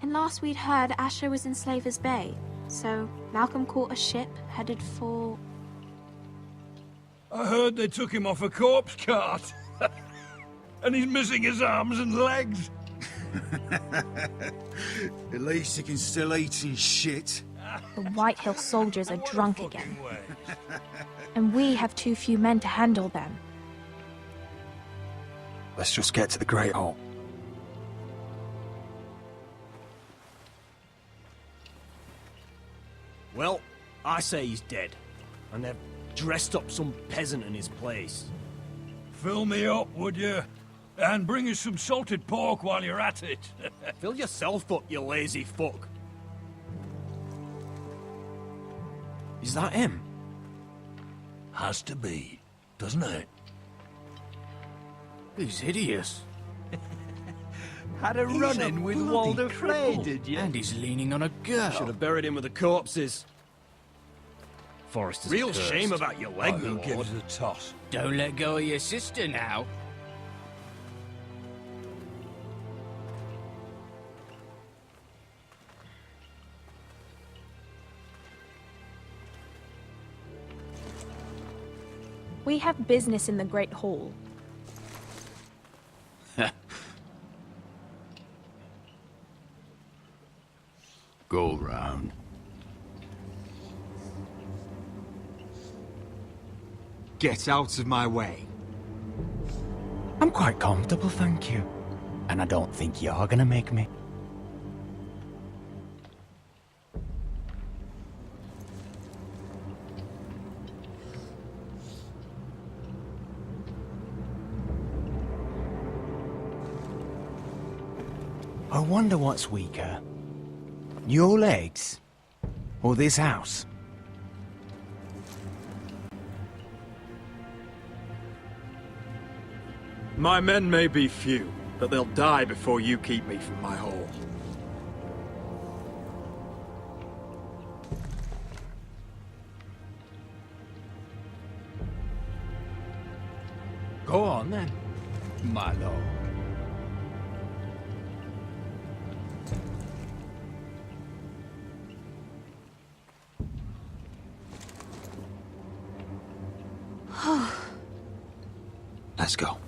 And last we'd heard, Asher was in Slaver's Bay. So Malcolm caught a ship headed for... I heard they took him off a corpse cart. And he's missing his arms and legs. At least he can still eat and shit. The White Hill soldiers are drunk again. And we have too few men to handle them. Let's just get to the Great Hall. Well, I say he's dead. And they've dressed up some peasant in his place. Fill me up, would you? And bring us some salted pork while you're at it. Fill yourself up, you lazy fuck. Is that him? Has to be, doesn't it? He's hideous. Had a run-in with Walder Frey, did you? And he's leaning on a girl. Should have buried him with the corpses. Forrester's Real cursed. shame about your leg, Who my gives lord. a toss? Don't let go of your sister now. We have business in the Great Hall. Go round. Get out of my way. I'm quite comfortable, thank you. And I don't think you're gonna make me. I wonder what's weaker. Your legs? Or this house? My men may be few, but they'll die before you keep me from my hole. Go on then, my lord. Let's go.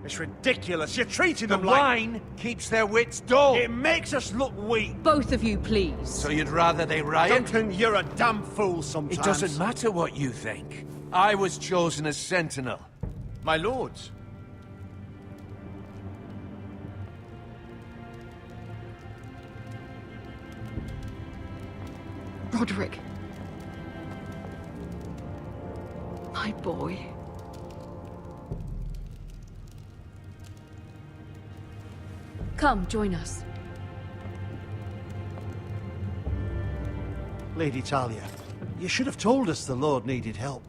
It's ridiculous. You're treating them The like... wine keeps their wits dull. It makes us look weak. Both of you, please. So you'd rather they riot? Duncan, you're a damn fool sometimes. It doesn't matter what you think. I was chosen as sentinel. My lords. Roderick. My boy. Come, join us. Lady Talia, you should have told us the Lord needed help.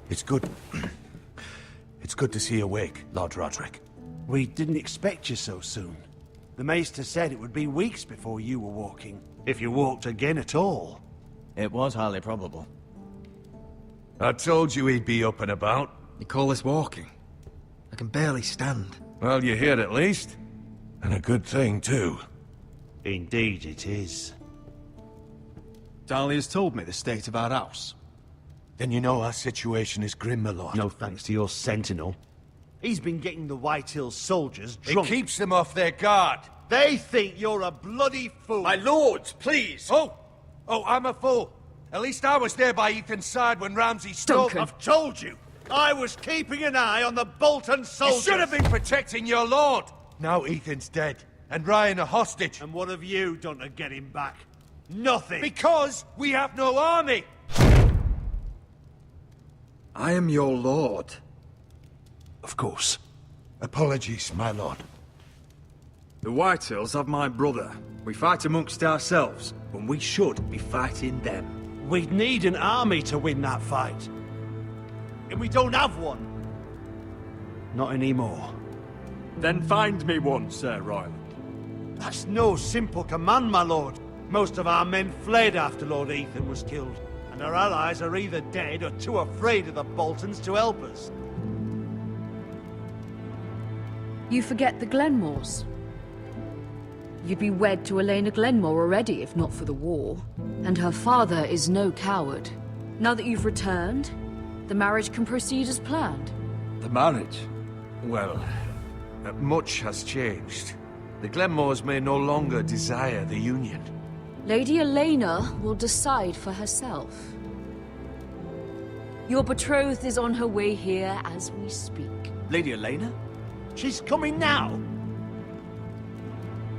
It's good. It's good to see you awake, Lord Roderick. We didn't expect you so soon. The Maester said it would be weeks before you were walking, if you walked again at all. It was highly probable. I told you he'd be up and about. You call this walking? I can barely stand. Well, you're here at least. And a good thing, too. Indeed it is. Dahlia's told me the state of our house. Then you know our situation is grim, my lord. No thanks to your sentinel. He's been getting the White Hill soldiers It drunk. keeps them off their guard. They think you're a bloody fool. My lords, please! Oh, I'm a fool. At least I was there by Ethan's side when Ramsay stole... Duncan. I've told you. I was keeping an eye on the Bolton You soldiers. should have been protecting your lord. Now Ethan's dead, and Ryan a hostage. And what have you done to get him back? Nothing. Because we have no army. I am your lord. Of course. Apologies, my lord. The Whitehills have my brother. We fight amongst ourselves, when we should be fighting them. We'd need an army to win that fight. And we don't have one. Not anymore. Then find me one, Sir Royland. That's no simple command, my lord. Most of our men fled after Lord Ethan was killed, and our allies are either dead or too afraid of the Boltons to help us. You forget the Glenmores. You'd be wed to Elena Glenmore already if not for the war. And her father is no coward. Now that you've returned, the marriage can proceed as planned. The marriage? Well, much has changed. The Glenmores may no longer desire the union. Lady Elena will decide for herself. Your betrothed is on her way here as we speak. Lady Elena? She's coming now!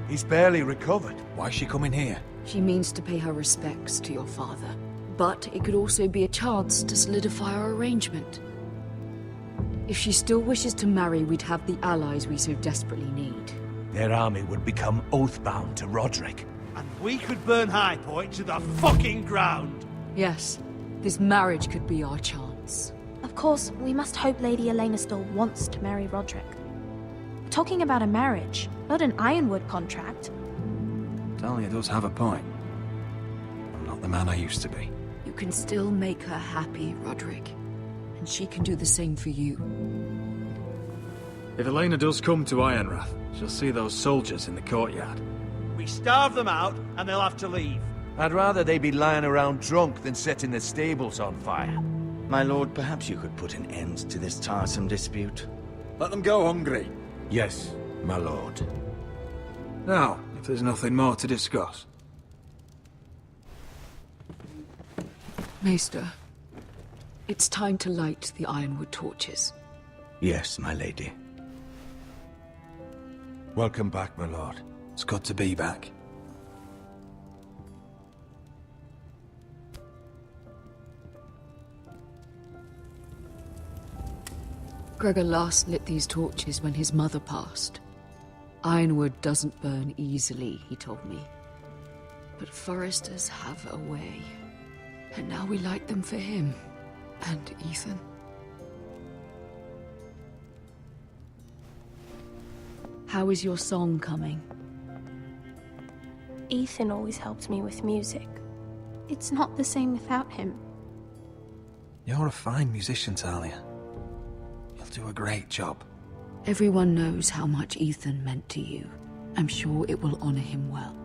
He's barely recovered. Why is she coming here? She means to pay her respects to your father. But it could also be a chance to solidify our arrangement. If she still wishes to marry, we'd have the allies we so desperately need. Their army would become oath-bound to Roderick. And we could burn High Point to the fucking ground! Yes, this marriage could be our chance. Of course, we must hope Lady Elena still wants to marry Roderick. We're talking about a marriage, not an Ironwood contract. Talia does have a point. I'm not the man I used to be. You can still make her happy, Roderick. And she can do the same for you. If Elena does come to Ironrath, she'll see those soldiers in the courtyard. We starve them out, and they'll have to leave. I'd rather they be lying around drunk than setting the stables on fire. My lord, perhaps you could put an end to this tiresome dispute. Let them go hungry. Yes, my lord. Now, if there's nothing more to discuss. Maester, it's time to light the Ironwood torches. Yes, my lady. Welcome back, my lord. It's good to be back. Gregor last lit these torches when his mother passed. Ironwood doesn't burn easily, he told me. But foresters have a way. And now we light them for him. And Ethan. How is your song coming? Ethan always helps me with music. It's not the same without him. You're a fine musician, Talia. You'll do a great job. Everyone knows how much Ethan meant to you. I'm sure it will honor him well.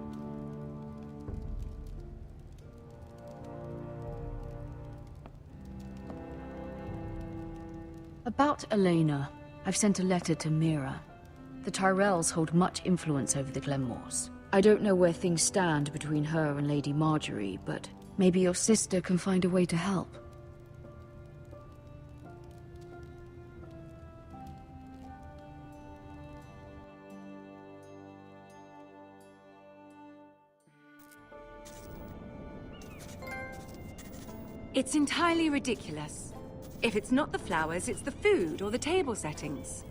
About Elena, I've sent a letter to Mira. The Tyrells hold much influence over the Glenmores. I don't know where things stand between her and Lady Marjorie, but maybe your sister can find a way to help. It's entirely ridiculous. If it's not the flowers, it's the food or the table settings.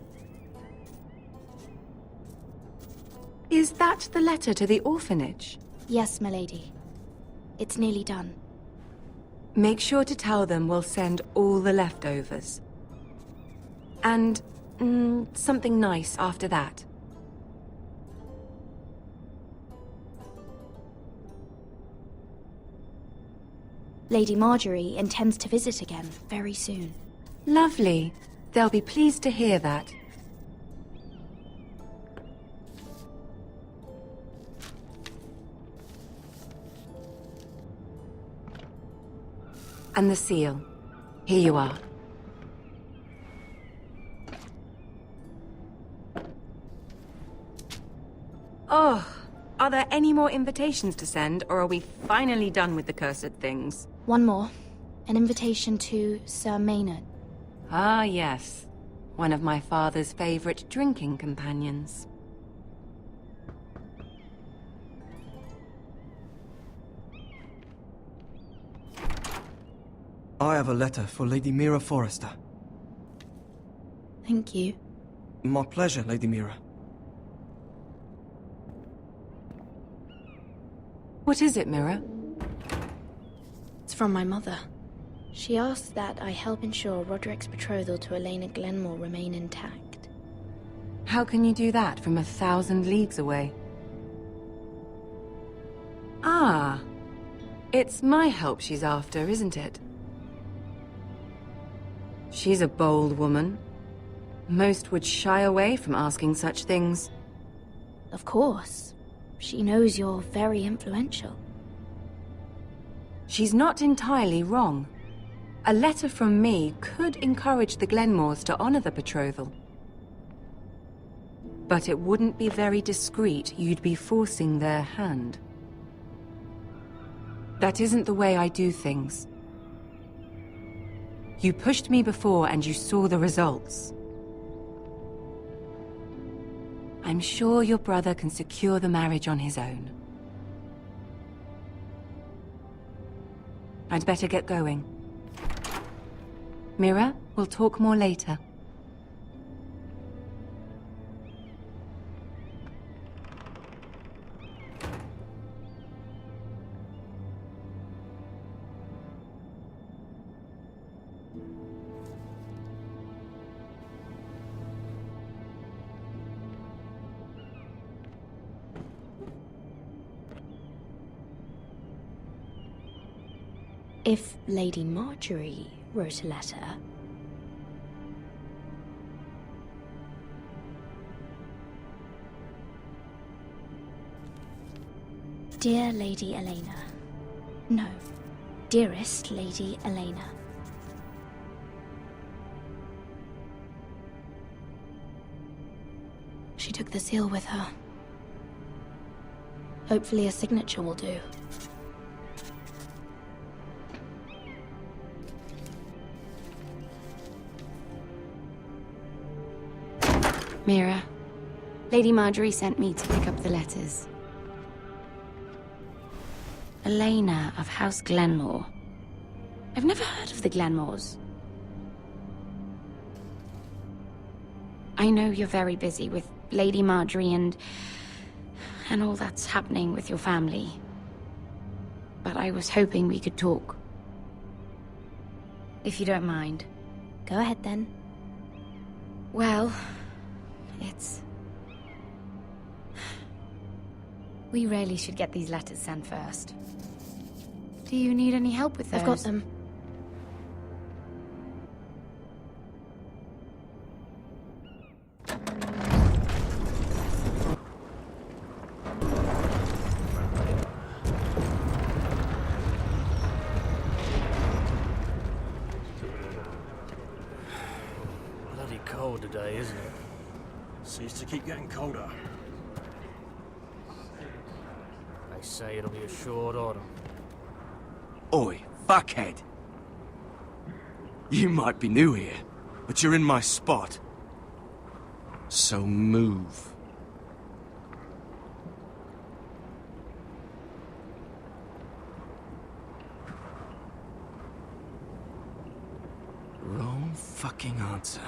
Is that the letter to the orphanage? Yes, my lady. It's nearly done. Make sure to tell them we'll send all the leftovers. And, something nice after that. Lady Marjorie intends to visit again very soon. Lovely. They'll be pleased to hear that. And the seal. Here you are. Oh, are there any more invitations to send, or are we finally done with the cursed things? One more. An invitation to Sir Maynard. Ah, yes. One of my father's favorite drinking companions. I have a letter for Lady Mira Forrester. Thank you. My pleasure, Lady Mira. What is it, Mira? It's from my mother. She asked that I help ensure Roderick's betrothal to Elena Glenmore remain intact. How can you do that from 1,000 leagues away? Ah, it's my help she's after, isn't it? She's a bold woman. Most would shy away from asking such things. Of course. She knows you're very influential. She's not entirely wrong. A letter from me could encourage the Glenmores to honor the betrothal. But it wouldn't be very discreet. You'd be forcing their hand. That isn't the way I do things. You pushed me before and you saw the results. I'm sure your brother can secure the marriage on his own. I'd better get going. Mira, we'll talk more later. If Lady Marjorie wrote a letter... Dear Lady Elena. No. Dearest Lady Elena. She took the seal with her. Hopefully a signature will do. Mira, Lady Marjorie sent me to pick up the letters. Elena of House Glenmore. I've never heard of the Glenmores. I know you're very busy with Lady Marjorie and all that's happening with your family. But I was hoping we could talk. If you don't mind. Go ahead then. Well, we really should get these letters sent first. Do you need any help with those? I've got them. Bloody cold today, isn't it? Seems to keep getting colder. They say it'll be a short autumn. Oi, fuckhead. You might be new here, but you're in my spot. So move. Wrong fucking answer.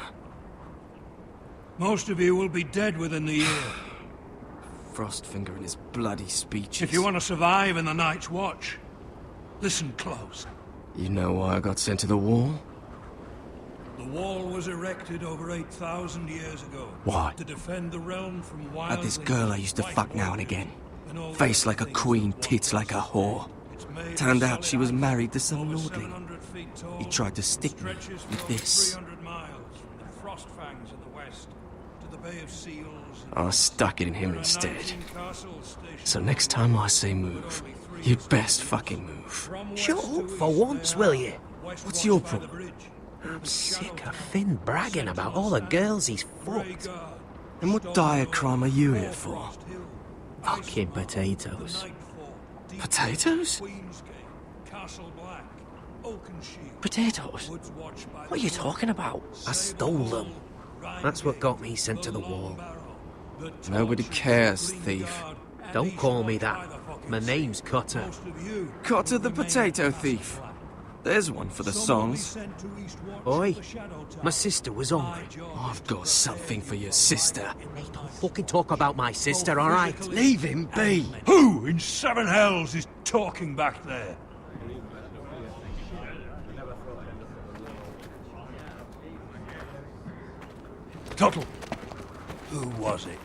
Most of you will be dead within the year. Frostfinger and his bloody speeches. If you want to survive in the Night's Watch, listen close. You know why I got sent to the wall? The wall was erected over 8,000 years ago. Why? To defend the realm from wild... Had this girl I used to fuck now and again. Face like a queen, tits like a whore. Turned out she was married to some lordling. He tried to stick me with this. I stuck it in him instead. So next time I say move, you'd best fucking move. Shut up for once, will you? What's your problem? I'm sick of Finn bragging about all the girls he's fucked. And what dire crime are you here for? Fucking potatoes. Potatoes? Potatoes? What are you talking about? I stole them. That's what got me sent to the wall. Nobody cares, thief. Don't call me that. My name's Cutter. Cutter the potato thief. There's one for the songs. Oi, my sister was hungry. I've got something for your sister. Hey, don't fucking talk about my sister, alright? Leave him be. Who in seven hells is talking back there? Tuttle, who was it?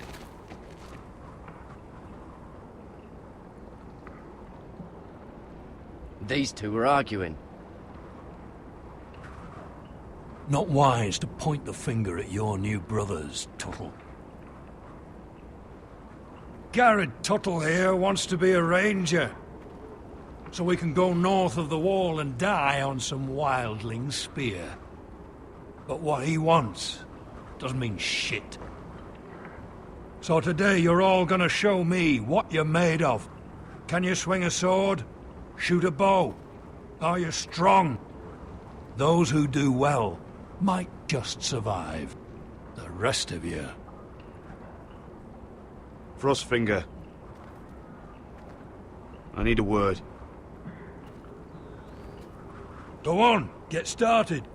These two were arguing. Not wise to point the finger at your new brothers, Tuttle. Garrett Tuttle here wants to be a ranger, so we can go north of the wall and die on some wildling spear. But what he wants doesn't mean shit. So today you're all gonna show me what you're made of. Can you swing a sword? Shoot a bow? Are you strong? Those who do well might just survive. The rest of you... Frostfinger. I need a word. Go on, get started.